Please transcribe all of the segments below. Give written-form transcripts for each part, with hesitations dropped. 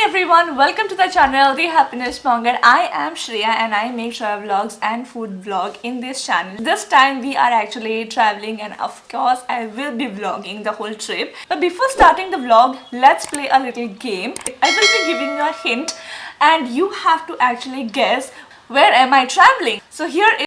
everyone, welcome to the channel The Happiness Monger. I am Shreya and I make travel vlogs and food vlog in this channel. This time we are actually traveling and of course I will be vlogging the whole trip. But before starting the vlog, let's play a little game. I will be giving you a hint and you have to actually guess where am I traveling. So here is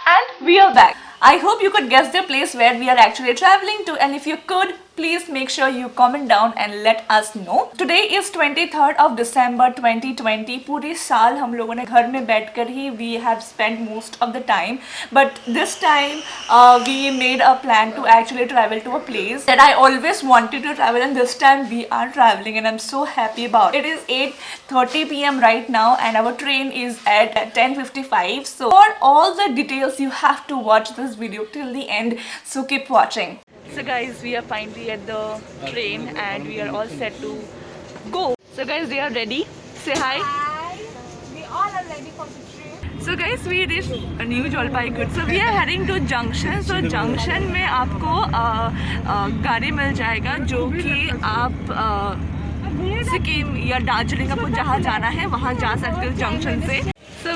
and we are back. I hope you could guess the place where we are actually traveling to, and if you could, please make sure you comment down and let us know. Today is 23rd of December 2020. पूरे साल हम लोगों ने घर में बैठकर ही we have spent most of the time, but this time we made a plan to actually travel to a place that I always wanted to travel, and this time we are traveling and I'm so happy about it. It is 8:30 p.m. right now and our train is at 10:55. So for all the details you have to watch this video till the end, so keep watching. So guys, we are finally at the train and we are all set to go. So guys, they are ready. Say hi. Hi. We all are ready for the trip. So guys, we reached New Jalpaiguri. So we are heading to Junction. So Junction में आपको गाड़ी मिल जाएगा जो कि आप सिक्किम या दार्जिलिंग आपको जहाँ जाना है वहाँ जा सकते हो जंक्शन से. So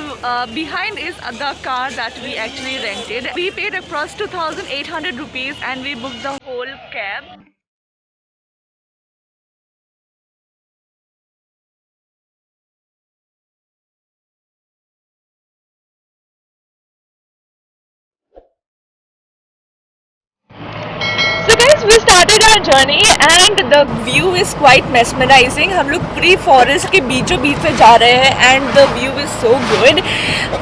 behind is the car that we actually rented. We paid across 2,800 rupees and we booked the whole cab. So guys, we started our journey and the view is quite mesmerizing. हम लोग पूरी forest के बीचों बीच से जा रहे हैं and the view is so good.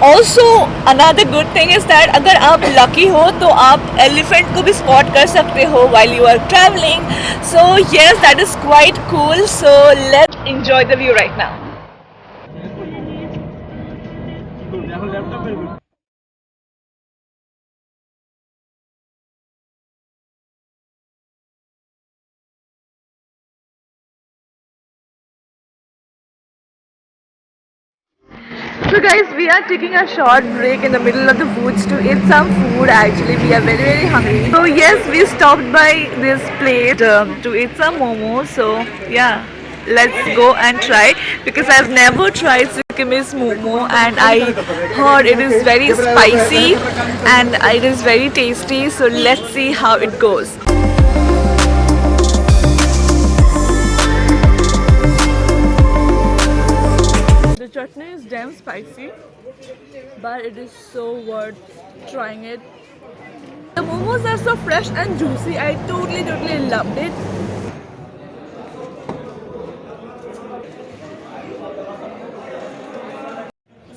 Also another good thing is that अगर आप lucky हो तो आप elephant को भी spot कर सकते हो while you are traveling. So yes, that is quite cool. So let's enjoy the view right now. So guys, we are taking a short break in the middle of the woods to eat some food. Actually, we are very hungry. So yes, we stopped by this place to eat some momos. So yeah, let's go and try because I've never tried Sikkimese momo and I heard it is very spicy and it is very tasty. So let's see how it goes. The chutney is damn spicy, but it is so worth trying it. The momos are so fresh and juicy. I totally loved it.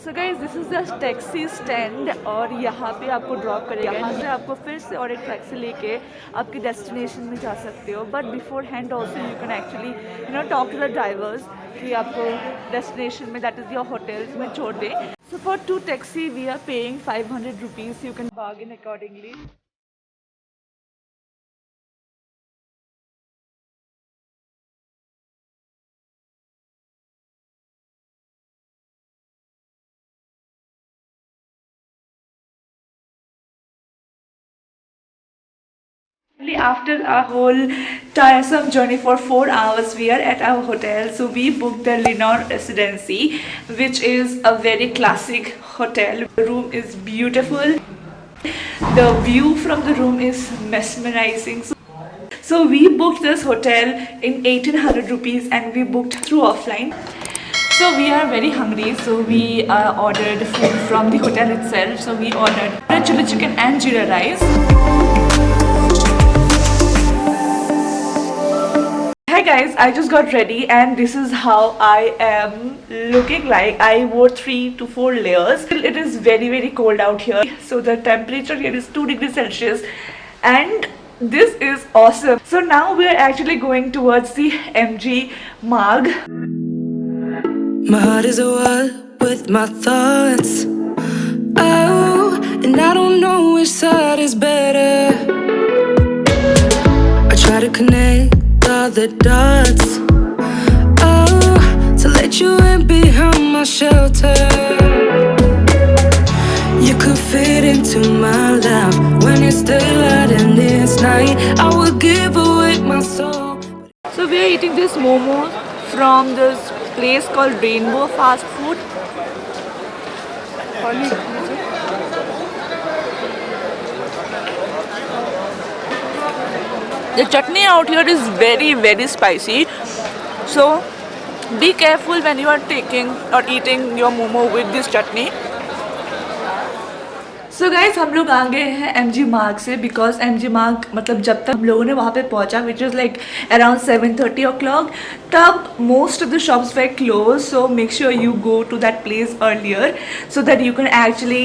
So guys, this is the taxi stand और यहाँ पे आपको drop करेगा. यहाँ से आपको फिर से और एक टैक्सी लेके आपके डेस्टिनेशन में जा सकते हो. But beforehand also you can actually talk to the drivers कि आपको डेस्टिनेशन में दैट इज़ योर होटल्स में छोड़ दें. So for 2 taxi we are paying 500 rupees. You can bargain accordingly. After a whole tiresome journey for 4 hours, we are at our hotel. So we booked the Lenore Residency, which is a very classic hotel. The room is beautiful. The view from the room is mesmerizing. So we booked this hotel in 1800 rupees and we booked through offline. So we are very hungry, so we ordered food from the hotel itself. So we ordered chili chicken and jeera rice. Hi guys, I just got ready and this is how I am looking like. I wore 3 to 4 layers. It is very cold out here. So the temperature here is 2 degrees Celsius and this is awesome. So now we are actually going towards the MG Marg. My heart is a wall, with my thoughts. Oh, and I don't know which side is better. I try to connect all the dots. Oh, to let you in behind my shelter. You could fit into my life when it's daylight and it's night. I would give away my soul. So we are eating this momo from this place called Rainbow Fast Food. The chutney out here is very spicy. So be careful when you are taking or eating your momo with this chutney. So guys हम लोग आ गए हैं MG मार्ग से because MG मार्ग मतलब जब तक हम लोगों ने वहाँ पे पहुँचा which is like around 7:30 o'clock तब मोस्ट ऑफ द शॉप्स वे close so make sure you go to that place earlier so that you can actually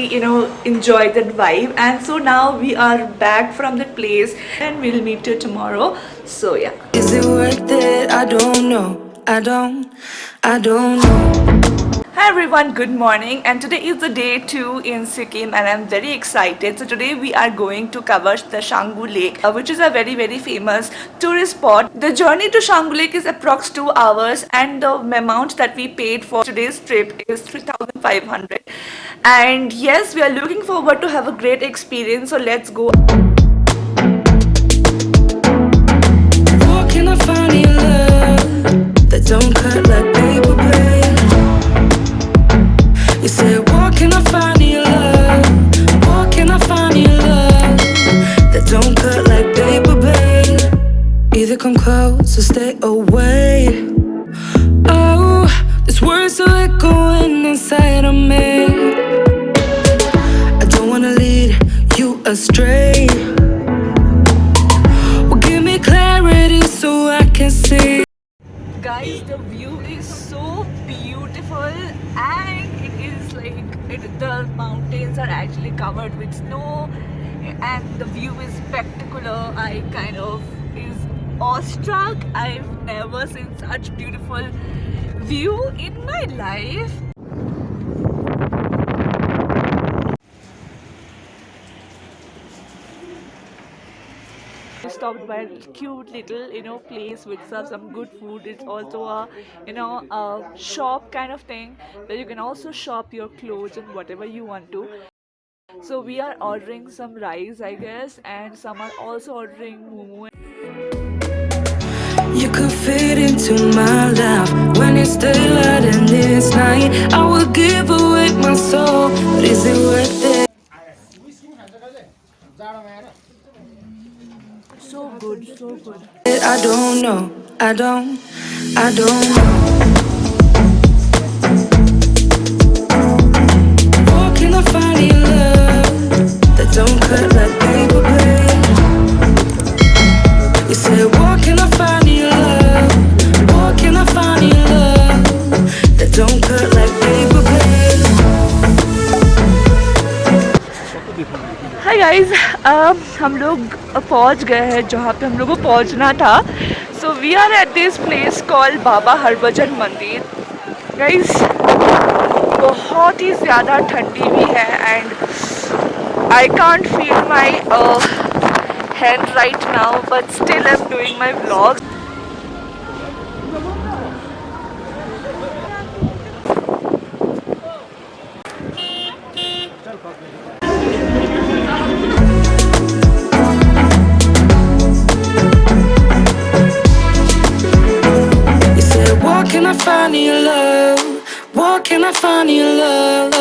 enjoy that vibe. And so now we are back from that place and we'll meet you tomorrow. So yeah. Is it worth it? I don't know. I don't know. Hi everyone, good morning, and today is the day 2 in Sikkim and I'm very excited. So today we are going to cover the Shanggu Lake, which is a very famous tourist spot. The journey to Shanggu Lake is approx 2 hours and the amount that we paid for today's trip is 3,500. And yes, we are looking forward to have a great experience, so let's go. What can I find in love that don't cut like paper plate? You said, what can I find in love? What can I find in love that don't cut like paper plate? Either come close or stay away. Oh, this words are echoing inside of me. I don't wanna lead you astray. Well, give me clarity so I can see. Guys, the view is so beautiful and it is like the mountains are actually covered with snow and the view is spectacular. I kind of is awestruck. I've never seen such beautiful view in my life. We stopped by a cute little place which serves some good food. It's also a shop kind of thing where you can also shop your clothes and whatever you want to. So we are ordering some rice, I guess, and some are also ordering momo. You could fit into my life when it's daylight and it's night. I would give away my soul, but is it worth it? So good, so good. I don't know. I don't know. What can I find in love that don't cut like paper plate? You said, what can I find in love? What can I find in love that don't cut like paper plate? Hi guys, हम लोग पहुंच गए हैं जहाँ पे हम लोग को पहुंचना था. So we are at this place called Baba Harbhajan Mandir. Guys, बहुत ही ज़्यादा ठंडी भी है and I can't feel my hand right now but still I am doing my vlog. What can I find in your love? What can I find in your love?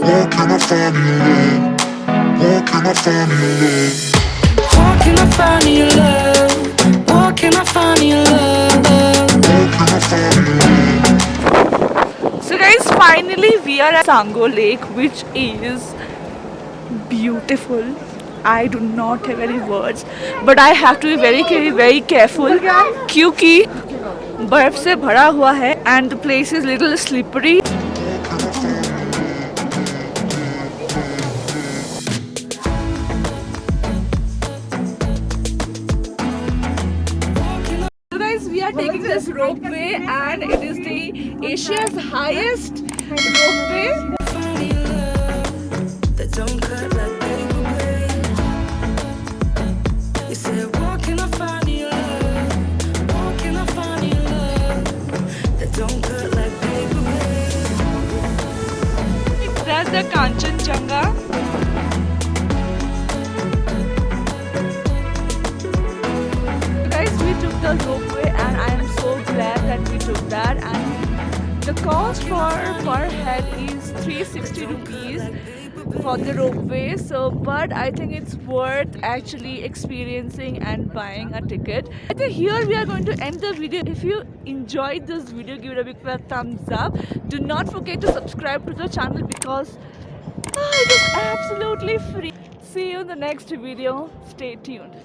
What can I find in your love? What can I find in your love? What can I find in your love? What can I find in your love? What can I find in your love? So guys, finally we are at Sango Lake, which is beautiful. I do not have any words, but I have to be very careful क्योंकि बर्फ से भरा हुआ है and the place is little slippery. So guys, we are taking this ropeway and it is the Asia's highest Ropeway. Funny love that don't cut like paper blade. You said, where can I find your love? Where can I find your love that don't cut like paper blade? That's the Kanchenjunga. Guys, we took the ropeway and I am so glad that we took that. And the cost for per head is 360 rupees for the ropeway. So, but I think it's worth actually experiencing and buying a ticket. I think here we are going to end the video. If you enjoyed this video, give it a big fat thumbs up. Do not forget to subscribe to the channel because it is absolutely free. See you in the next video. Stay tuned.